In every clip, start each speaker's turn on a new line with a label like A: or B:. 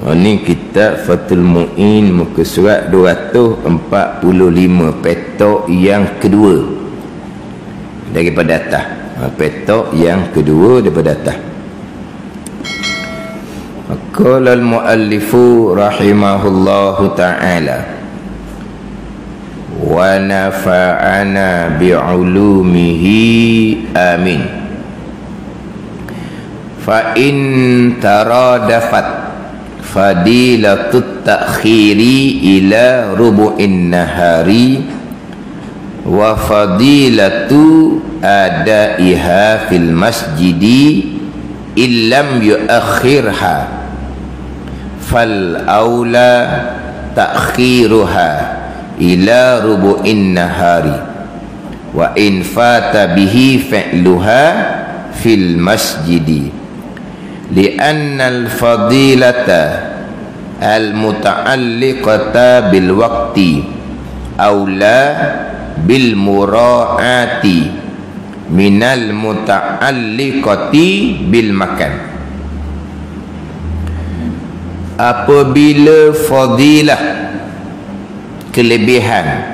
A: Ini kitab Fathul Mu'in muka surat 245, petok yang kedua daripada atas. Petok yang kedua daripada atas. Qala al-muallifu rahimahullahu ta'ala wa nafa'ana bi'ulumihi amin. Fa in taradafat fadilatut ta'khiri ila rubu'in nahari wa fadilatu adaiha fil masjidi illam yuakhirha fal aula ta'khiruha ila rubu'in nahari wa in fata bihi fi'luha fil masjidi li'anna al-fadilata al-muta'alliqata bil waqti aula bil mura'ati minal muta'alliqati bil makan. Apabila fadilah, kelebihan,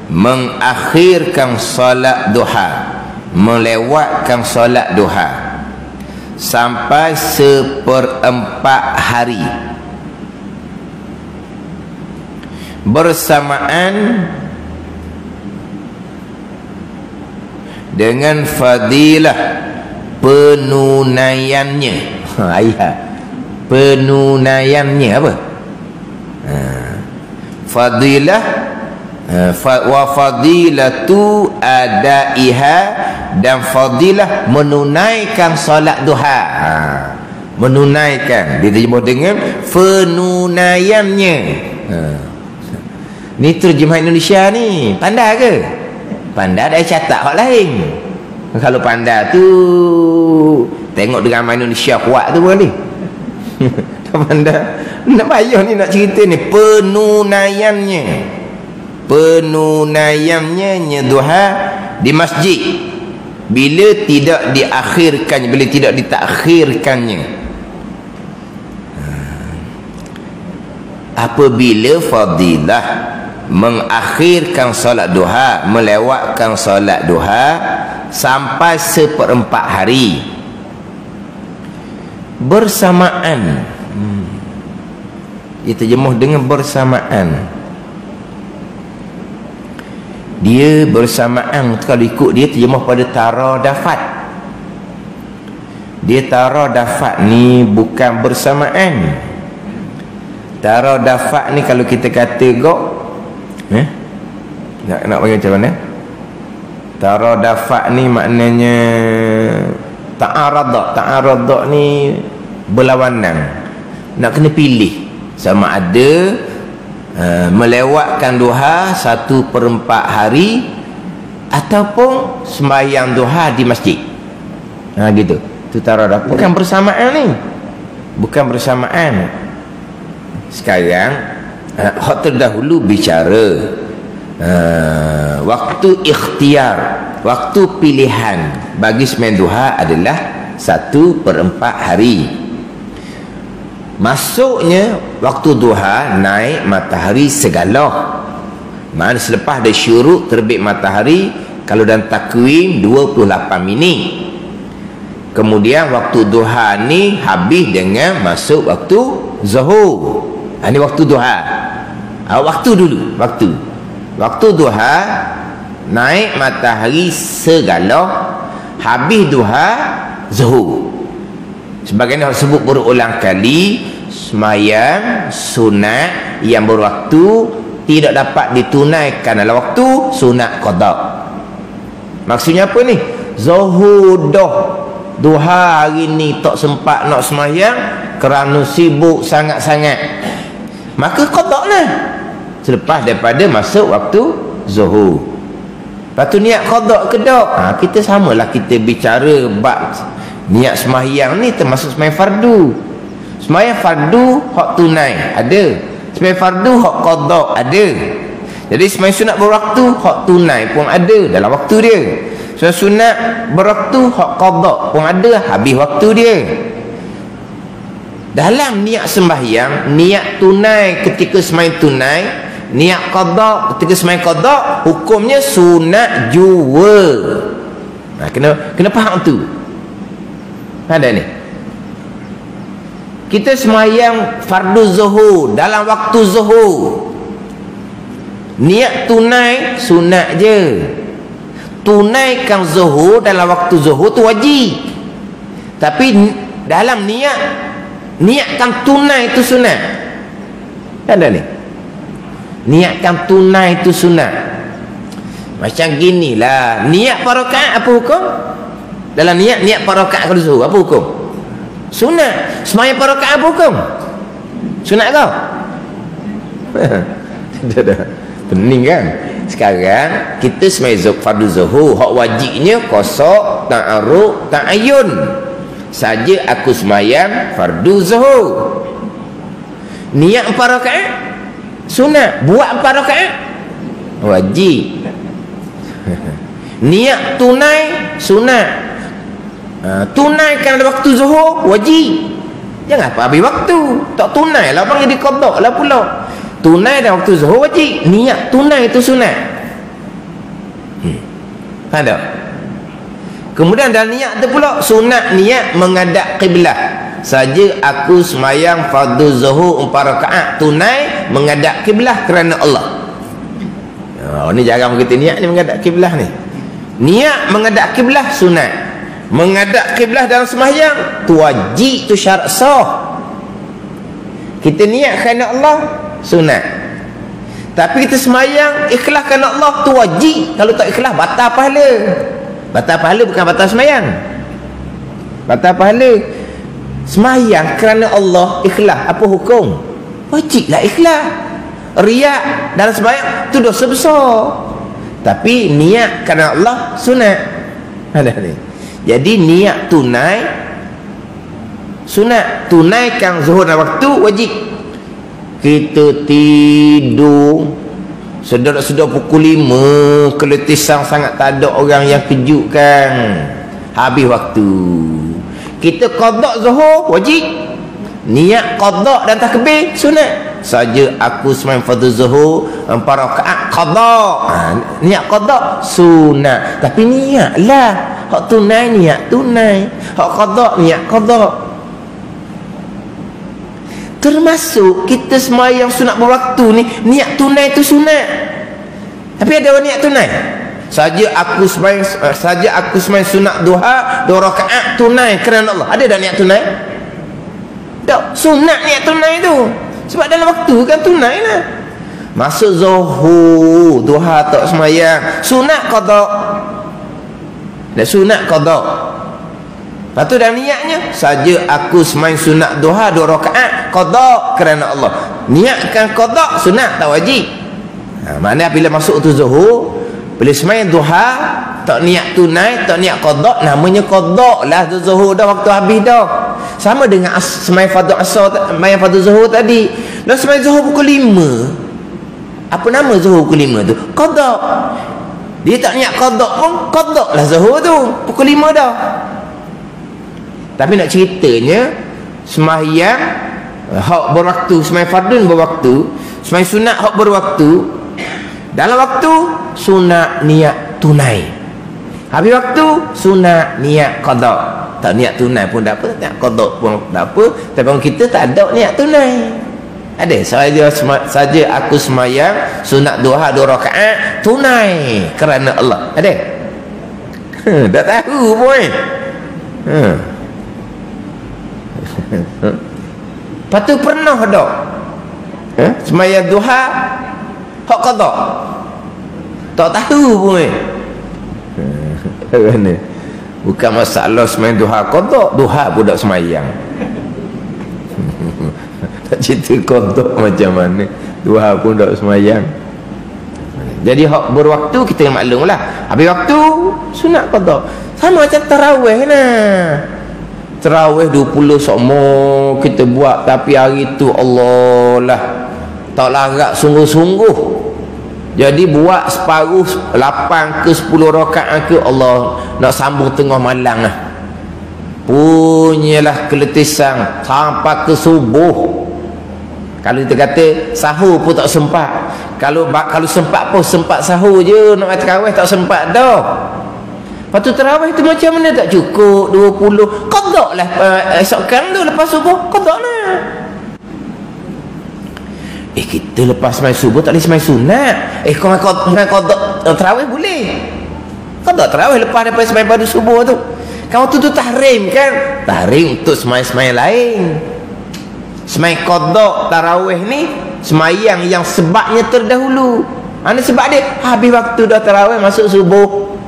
A: mengakhirkan solat duha, melewatkan solat duha sampai 1/4 hari bersamaan dengan fadilah penunaiannya. Penunaiannya apa? Fadilah wa fadilatu adaiha, dan fadilah menunaikan solat duha. Menunaikan diterjemah dengan penunaiannya. Ni terjemah Indonesia ni pandai ke? Pandai dah catat hak lain. Kalau pandai tu tengok drama Indonesia kuat tu boleh. Tak pandai nak payah ni nak cerita ni. Penunaiannya duha di masjid bila tidak diakhirkannya, bila tidak ditakhirkannya. Apabila fadilah mengakhirkan solat duha, melewatkan solat duha sampai 1/4 hari bersamaan. Dia terjemuh dengan bersamaan. Dia bersamaan, kalau ikut dia terjemuh pada taradafat. Dia taradafat ni bukan bersamaan. Taradafat ni kalau kita kata gok, nak bagi macam mana? Taradafat ni maknanya ta'arada ni berlawanan. Nak kena pilih sama ada melewatkan duha 1/4 hari ataupun sembahyang duha di masjid. Gitu. Itu taradafat. Bukan bersamaan ni. Bukan bersamaan. Sekarang hak terdahulu bicara waktu ikhtiar, waktu pilihan bagi sembahyang duha adalah 1/4 hari. Masuknya waktu duha naik matahari segala. Mana selepas ada syuruk terbit matahari, kalau dalam takwim 28 minit. Kemudian waktu duha ni habis dengan masuk waktu zuhur. Ini waktu duha. Waktu dulu, waktu duha naik matahari segala, habis duha zuhur. Sebagaimana disebut berulang kali, sembahyang sunat yang berwaktu tidak dapat ditunaikan dalam waktu sunat qada. Maksudnya apa ni? Zuhur dah, duha hari ni tak sempat nak sembahyang kerana sibuk sangat-sangat, maka qada lah selepas daripada masuk waktu zuhur. Lepas tu niat qada ke tak? Kita samalah kita bicara bab niat sembahyang ni termasuk sembahyang fardu. Sembahyang fardu hak tunai ada, sembahyang fardu hak qada ada. Jadi sembahyang sunat berwaktu hak tunai pun ada dalam waktu dia. Sembahyang sunat berwaktu hak qada pun ada habis waktu dia. dalam niat sembahyang, niat tunai ketika sembahyang tunai, niat qada ketika sembahyang qada, hukumnya sunat jua. Kena faham tu. Ada ni. Kita sembahyang fardu zuhur dalam waktu zuhur, niat tunai sunat je. Tunaikan zuhur dalam waktu zuhur tu wajib. Tapi dalam niatkan tunai itu sunat. Ada ni. Niatkan tunai itu sunat. Macam ginilah, niat parakaat apa hukum? Dalam niat parakaat kalau zuhur apa hukum? Sunat. Sembahyang parakaat apa hukum? Sunat kau? Dah. Pening kan? Sekarang kita sembahyang fardu zuhur, hak wajibnya qasar, ta'arruf, ta'ayyun. Saja aku sembahyang fardu zuhur. Niat 4 rakaat sunat, buat 4 rakaat wajib. Niat tunai sunat. Tunaikan waktu zuhur wajib. Jangan apa habis waktu tak tunai lah, panggil di qada lah pula. Tunai dalam waktu zuhur wajib, niat tunai itu sunat. Ada. Kemudian dalam niat tu pula sunat niat menghadap kiblat. Saja aku sembahyang fardu zuhur 4 rakaat tunai menghadap kiblat kerana Allah. Ni jarang kita niat ni menghadap kiblat ni. Niat menghadap kiblat sunat. Menghadap kiblat dalam sembahyang tu wajib, tu syarat sah. Kita niat kerana Allah sunat. Tapi kita sembahyang ikhlas kerana Allah tu wajib. Kalau tak ikhlas batal pahala. Batal pahala bukan batal sembahyang. Batal pahala. Sembahyang kerana Allah ikhlas apa hukum? Wajiblah ikhlas. Riak dalam sembahyang tu dosa besar. Tapi niat kerana Allah sunat. Ada ni. Jadi niat tunai sunat. Tunaikan zuhur dalam waktu wajib. Kita tidur sedar pukul 5, keletisan sangat, tak ada orang yang kejutkan, habis waktu. Kita qada zuhur wajib, niat qada dan takbir sunat. Saja aku sembahyang fardu zuhur 4 rakaat qada, niat qada sunat. Tapi niatlah hak tunai, niat tunai. Hak qada niat qada. Termasuk kita sembahyang sunat berwaktu ni, niat tunai tu sunat. Tapi ada niat tunai. Saja aku sembahyang sunat duha 2 rakaat tunai kerana Allah. Ada dah niat tunai? Tak, sunat niat tunai tu. Sebab dalam waktu kan tunai lah. Masuk zuhur, duha tak sembahyang, sunat qada. Dan sunat qada. Lepas tu dalam niatnya, saja aku sembahyang sunat duha 2 rakaat qada kerana Allah. Niatkan qada sunat tak wajib. Maknanya bila masuk tu zuhur, bila sembahyang duha tak niat tunai, tak niat qada, namanya qada lah tu zuhur dah, waktu habis dah. Sama dengan sembahyang fardu asar, sembahyang fardu zuhur tadi. Dah sembahyang zuhur pukul 5. Apa nama zuhur pukul 5 tu? Qada. Dia tak niat qada pun qada lah zuhur tu pukul 5 dah. Tapi nak ceritanya, sembahyang hak berwaktu, sembahyang fardu berwaktu, sembahyang sunat hak berwaktu, dalam waktu sunat niat tunai, habis waktu sunat niat qada. Tak niat tunai pun tak apa, tak qada pun tak apa. Tapi orang kita tak ada niat tunai. Ada saja aku sembahyang sunat duha 2 rakaat tunai kerana Allah. Ada? Tak tahu pun. Lepas tu pernah tak sembahyang duha hak qada, tak tahu pun. Bukan masalah sembahyang duha qada, duha pun tak sembahyang. Tak cerita qada macam mana, duha pun tak sembahyang. Jadi hak berwaktu kita maklum lah, habis waktu sunat qada. Sama macam tarawih nah. Tarawih 20 sama kita buat, tapi hari tu Allah lah tak larat sungguh-sungguh. Jadi buat separuh 8 ke 10 rakaat ke Allah nak sambung tengah malam lah. punyalah keletisan sampai ke subuh. Kalau kita kata sahur pun tak sempat. Kalau sempat pun sempat sahur je, nak tarawih tak sempat dah. Lepas tu tarawih tu macam mana tak cukup 20. Qada lah esokkan tu lepas subuh, qada lah. Kita lepas sembahyang subuh tak boleh sembahyang sunat. Kau qada tarawih boleh. Qada tarawih lepas daripada sembahyang pada subuh tu. Kau tu tahrim kan? Tahrim untuk sembahyang lain. Sembahyang qada tarawih ni sembahyang yang sebabnya terdahulu. Mana sebab dia? Habis waktu dah tarawih masuk subuh.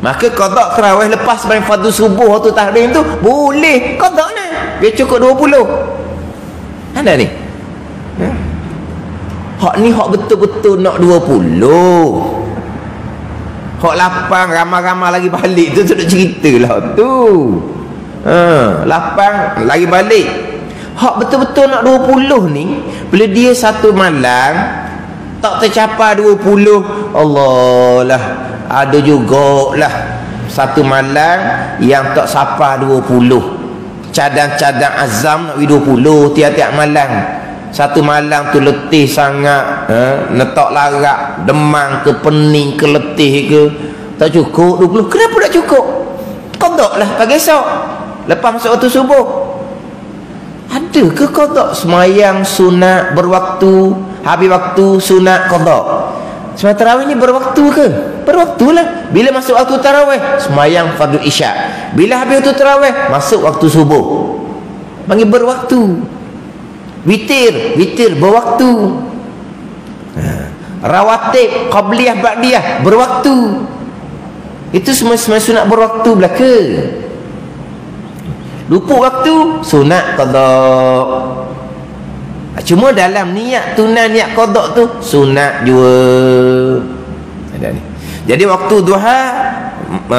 A: Maka qada tarawih lepas sembahyang fardu subuh tu tahrim tu boleh qada lah. Dia cukup 20. Ada ni. Hak ni hak betul-betul nak 20. Hak lapang ramai-ramai lagi balik tu tak ceritalah tu. Lapang lagi balik. Hak betul-betul nak 20 ni, bila dia satu malam tak tercapai 20, Allah lah, ada jugalah satu malam yang tak sampai 20. Cadang-cadang azam nak 20 tiap-tiap malam. Satu malam tu letih sangat, netak larak, demam ke, pening ke, letih ke, tak cukup 20. Kenapa tak cukup? Qada lah pagi esok lepas masuk waktu subuh. Ada ke qada semayang sunat berwaktu, habis waktu sunat qada? Semayang tarawih ni berwaktu ke? Berwaktu lah. Bila masuk waktu tarawih, semayang fardu isyak. Bila habis waktu tarawih, masuk waktu subuh. Panggil berwaktu. Witir berwaktu. Rawatib, qabliyah, ba'diyah berwaktu. Itu semua sunat berwaktu belaka. Lupa waktu, sunat qada. Cuma dalam niat tunai niat qada tu sunat juga. Ada ni. Jadi waktu duha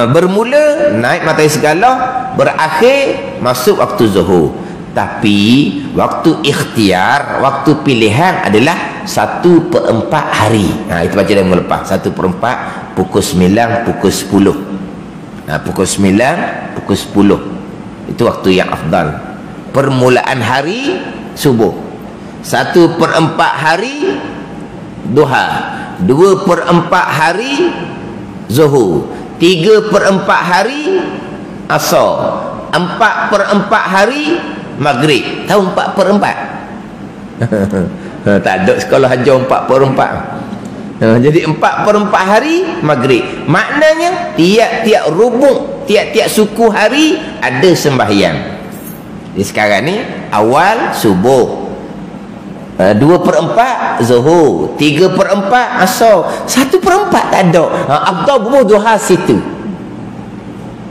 A: bermula naik matahari segala, berakhir masuk waktu zuhur. Tapi waktu ikhtiar, waktu pilihan adalah 1/4 hari. Itu baca dah minggu lepas. 1/4 pukul 9, pukul 10. Pukul 9, pukul 10. Itu waktu yang afdal. Permulaan hari subuh. 1/4 hari duha. 2/4 hari zuhur. 3/4 hari asar. 4/4 hari maghrib. Tahu 4/4? Tak ada sekolah ajar 4/4. Jadi 4/4 hari maghrib. Maknanya tiap-tiap rubuk, tiap-tiap suku hari ada sembahyang. Jadi sekarang ni awal subuh, 2/4 zuhur, 3/4 asar, 1/4 tak ada. Afdal bubuh duha situ,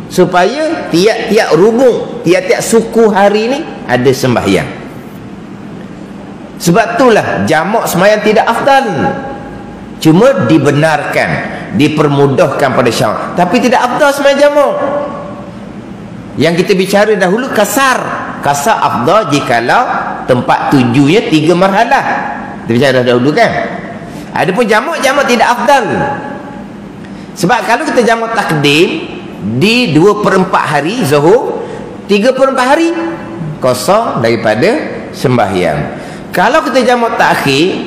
A: supaya tiap-tiap rubuk, tiap-tiap suku hari ni ada sembahyang. Sebab itulah jamak sembahyang tidak afdal, cuma dibenarkan, dipermudahkan pada syarak, tapi tidak afdal sembahyang jamak. Yang kita bicara dahulu kasar afdal jikalau tempat tujunya 3 marhalah. Kita bicara dahulu kan. Adapun jamak tidak afdal. Sebab kalau kita jamak takdim di 2/4 hari zuhur, 3/4 hari kosong daripada sembahyang. Kalau kita jamak takhir,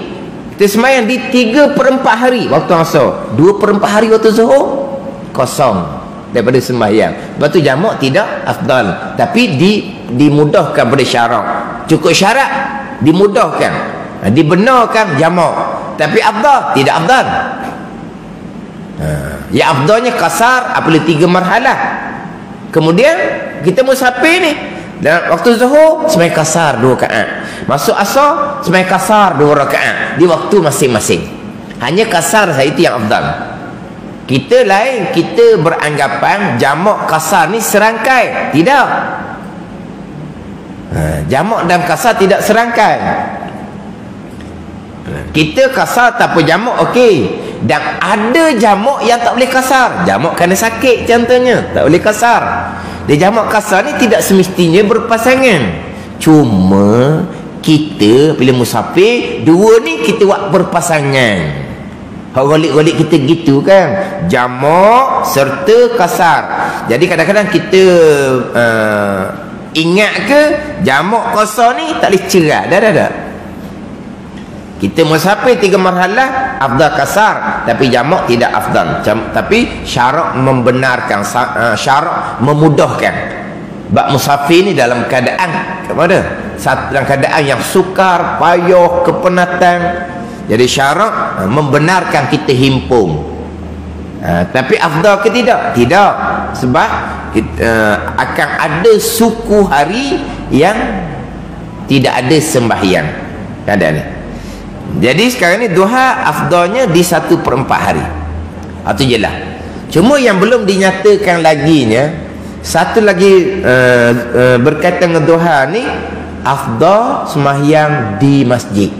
A: kita sembahyang di 3/4 hari waktu asar, 2/4 hari waktu zuhur kosong daripada sembahyang. Lepas tu jamak tidak afdal, tapi dimudahkan pada syarak. Cukup syarat dimudahkan, dibenarkan jamak, tapi afdal tidak afdal. Ya afdalnya kasar apabila 3 marhalah. Kemudian kita musafir ni, dan waktu zuhur sembahyang kasar 2 rakaat, masuk asar sembahyang kasar 2 rakaat di waktu masing-masing. Hanya kasar saja itu yang afdal. Kita lain, kita beranggapan jamak kasar ni serangkai. Tidak. Jamak dan kasar tidak serangkai. Kita kasar tanpa jamak okey. Dan ada jamak yang tak boleh kasar. Jamak kerana sakit contohnya, tak boleh kasar. Dia jamak kasar ni tidak semestinya berpasangan. Cuma kita bila musafir, dua ni kita buat berpasangan. Walik-walik kita gitu kan, jamak serta kasar. Jadi kadang-kadang kita ingat ke jamak qasar ni tak boleh cerai. Dah. Kita musafir 3 marhalah afdal kasar, tapi jamak tidak afdal. Tapi syarak membenarkan, syarak memudahkan. Bab musafir ni dalam keadaan kepada dalam keadaan yang sukar, payah, kepenatan. Jadi syarak membenarkan kita himpun. Tapi afdal ke tidak? Tidak. Sebab akan ada suku hari yang tidak ada sembahyang. Keadaan ni. Jadi sekarang ni duha afdalnya di 1/4 hari. Itu je lah. Cuma yang belum dinyatakan laginya, satu lagi berkaitan dengan duha ni, afdal sembahyang di masjid.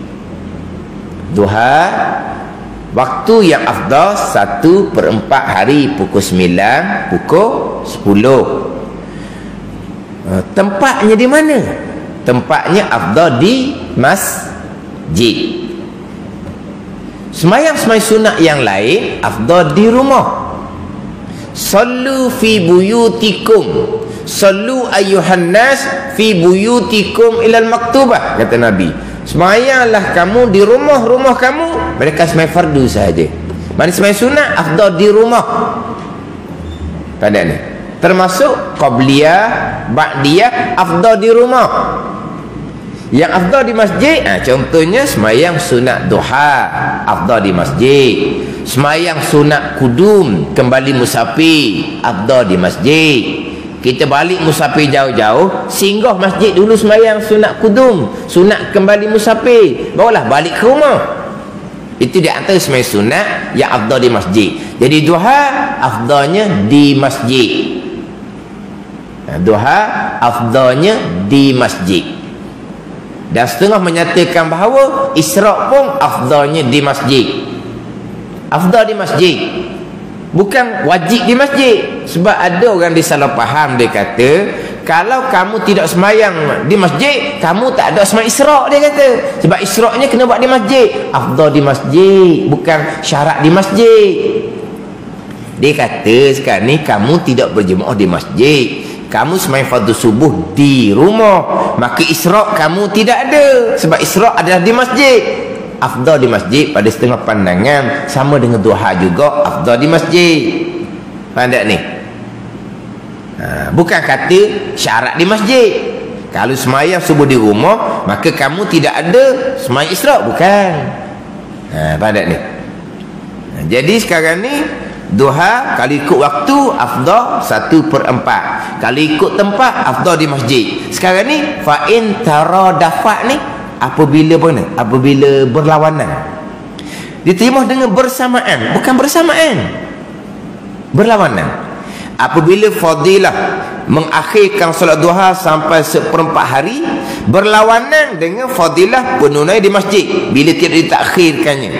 A: Duha waktu yang afdal 1/4 hari, pukul 9, pukul 10. Tempatnya di mana? Tempatnya afdal di masjid. Sembahyang sunat yang lain afdal di rumah. Sallu fi buyutikum, sallu ayyuhan nas fi buyutikum ilal maktubah, kata Nabi. Sembahyanglah kamu di rumah-rumah kamu. Mereka sembahyang fardu sahaja. Mana sembahyang sunat afdal di rumah. Pada ni termasuk qabliyah, ba'diyah afdal di rumah. Yang afdal di masjid, contohnya sembahyang sunat duha afdal di masjid. Sembahyang sunat kudum kembali musafir afdal di masjid. Kita balik musafir jauh-jauh, singgah masjid dulu sembahyang sunat kudum, sunat kembali musafir, barulah balik ke rumah. Itu di antara sembahyang sunat yang afdal di masjid. Jadi duha afdalnya di masjid. Duha afdalnya di masjid. Dan setengah menyatakan bahawa isyraq pun afdalnya di masjid. Afdal di masjid, bukan wajib di masjid. Sebab ada orang disalah faham, dia kata kalau kamu tidak sembahyang di masjid, kamu tak ada sembahyang isyraq, dia kata. Sebab isyraqnya kena buat di masjid. Afdal di masjid, bukan syarat di masjid. Dia kata sekarang ni kamu tidak berjemaah di masjid, kamu sembahyang fardu subuh di rumah, maka isyraq kamu tidak ada. Sebab isyraq adalah di masjid. Afdal di masjid pada setengah pandangan sama dengan duha juga afdal di masjid. Faham tak ni? Bukan kata syarat di masjid. Kalau sembahyang subuh di rumah, maka kamu tidak ada sembahyang isyraq, bukan. Faham tak ni? Jadi sekarang ni duha kalau ikut waktu afdal 1/4. Kalau ikut tempat afdal di masjid. Sekarang ni fa in taradafat ni apabila berlawanan. Diterima dengan bersamaan, bukan bersamaan. Berlawanan. Apabila fadilah mengakhirkan solat duha sampai 1/4 hari berlawanan dengan fadilah penunai di masjid bila tidak ditakhirkannya.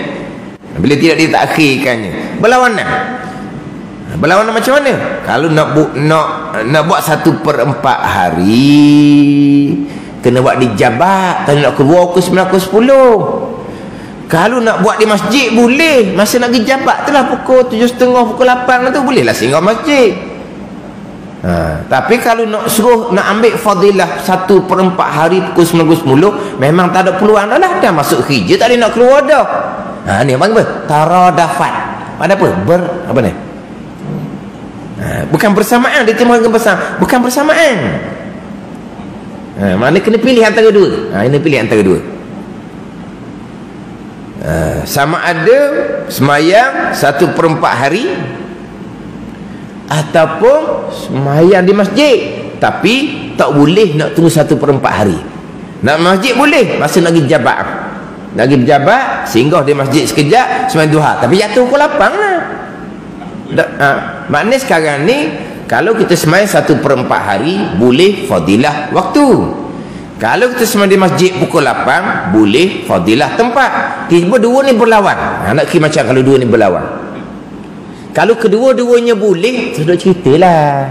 A: Bila tidak ditakhirkannya, berlawanan. Berlawanan macam mana? Kalau nak buat 1/4 hari, kena buat di jabat. Kalau nak keluar ke 9 ke 10. Kalau nak buat di masjid boleh. Masa nak pergi jabat tu lah pukul 7.30, pukul 8 tu boleh lah singgah masjid. Tapi kalau nak suruh nak ambil fadilah 1/4 hari pukul 9 ke 10, memang tak ada peluang dah lah. Dah masuk hijrah, tak boleh nak keluar dah. Ni apa? Taradafat. Ada apa? Apa ni? Bukan bersamaan, dia terima dengan bersamaan. Bukan bersamaan. Mana kena pilih antara dua. Kena pilih antara dua. Sama ada sembahyang 1/4 hari ataupun sembahyang di masjid, tapi tak boleh nak tunggu 1/4 hari. Nak masjid boleh, masa nak pergi jabat. Nak pergi jabat, singgah di masjid sekejap, sembahyang duha, tapi jatuh pukul 8 lah. Maknanya sekarang ni kalau kita sembahyang 1/4 hari boleh fadilah waktu. Kalau kita sembahyang di masjid pukul 8 boleh fadilah tempat. Tiba dua ni berlawan. Nak kira macam kalau dua ni berlawan. Kalau kedua-duanya boleh, sudah ceritalah.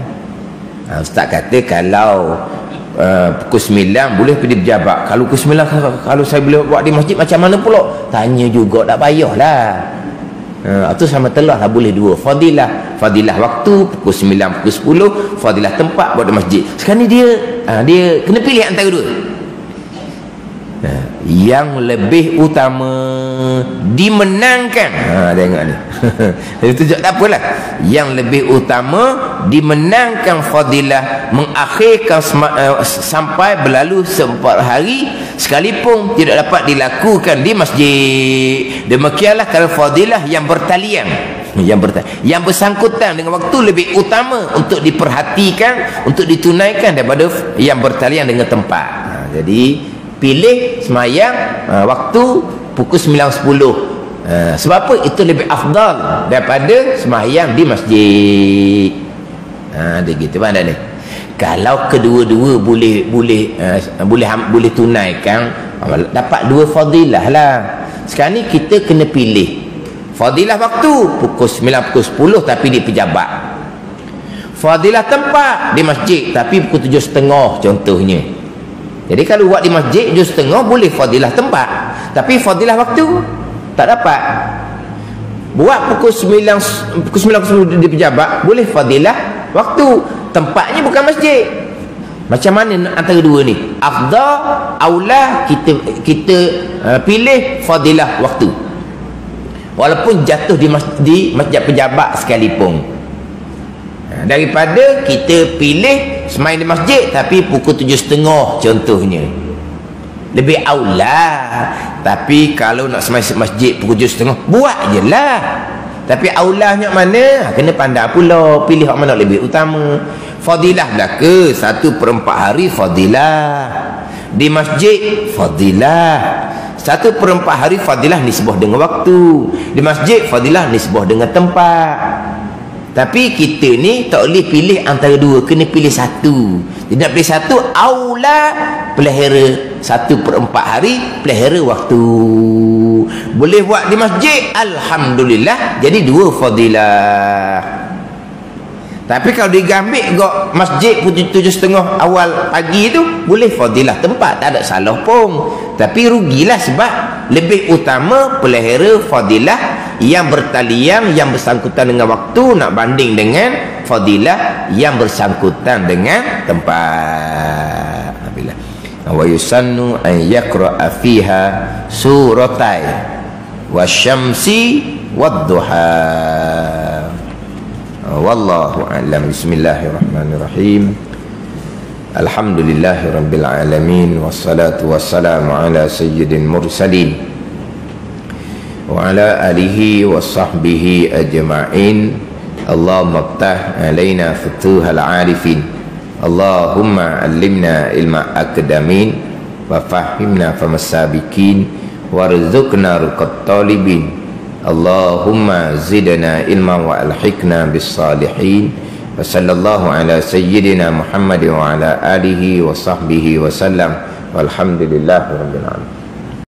A: Ustaz kata kalau pukul 9 boleh pergi berjabat. Kalau pukul 9 kalau saya boleh buat di masjid macam mana pula? Tanya juga, tak payahlah. Itu sama telah lah, boleh dua. Fadilah waktu pukul 9, pukul 10. Fadilah tempat buat di masjid. Sekarang ni dia kena pilih antara dua. Yang lebih utama dimenangkan. Tengok ni. Itu tak apalah. Yang lebih utama dimenangkan fadilah, mengakhirkan sampai berlalu 4 hari sekalipun tidak dapat dilakukan di masjid. Demikianlah kalau fadilah yang bertalian, yang bersangkutan dengan waktu lebih utama untuk diperhatikan, untuk ditunaikan daripada yang bertalian dengan tempat. Jadi pilih semayang waktu pukul 9.10. Sebab apa? Itu lebih afdal daripada semayang di masjid. Dia gitu mana ni. Kalau kedua-dua boleh tunaikan, dapat 2 fadilah lah. Sekarang ni kita kena pilih. Fadilah waktu pukul 9, pukul 10 tapi di pejabat. Fadilah tempat di masjid tapi pukul 7.30 contohnya. Jadi kalau buat di masjid 7.30 boleh fadilah tempat, tapi fadilah waktu tak dapat. Buat pukul 9 di pejabat boleh fadilah waktu, tempatnya bukan masjid. Macam mana antara dua ni? Afdal, aula kita pilih fadilah waktu, walaupun jatuh di masjid pejabat sekalipun, daripada kita pilih semain di masjid tapi pukul 7.30 contohnya. Lebih aula. Tapi kalau nak semain masjid pukul 7.30 buat je lah. Tapi aulanya mana? Kena pandai pula, pilih yang mana lebih utama. Fadilah dah ke 1/4 hari fadilah, di masjid fadilah 1/4 hari fadilah nisbah dengan waktu, di masjid fadilah nisbah dengan tempat. Tapi kita ni tak boleh pilih antara dua, kena pilih satu. Tidak pilih satu, aula pelihara 1/4 hari, pelihara waktu. Boleh buat di masjid, alhamdulillah, jadi 2 fadilah. Tapi kalau digambil kok masjid pukul 7.30 awal pagi tu, boleh fadilah tempat, tak ada salah pun. Tapi rugilah sebab lebih utama pelihara fadilah yang bertalian, yang bersangkutan dengan waktu, nak banding dengan fadilah yang bersangkutan dengan tempat. Bila wa yusannu an yaqra'a fiha suratai wasyamsi wadduha. Wallahu a'lam. Bismillahirrahmanirrahim. Alhamdulillahirabbil alamin, wassalatu wassalamu ala sayyidil mursalin wa ala alihi wa sahbihi ajma'in. Allahumma iftah alaina futuhal arifin, Allahumma allimna ilma akdamin, wa fahimna famasabikin, warzuqna ruqat talibin. Allahumma zidna ilma wa alhiqna bis salihin. Wa sallallahu ala sayyidina Muhammad wa ala alihi wa sahbihi wa sallam. Walhamdulillahi rabbil alamin.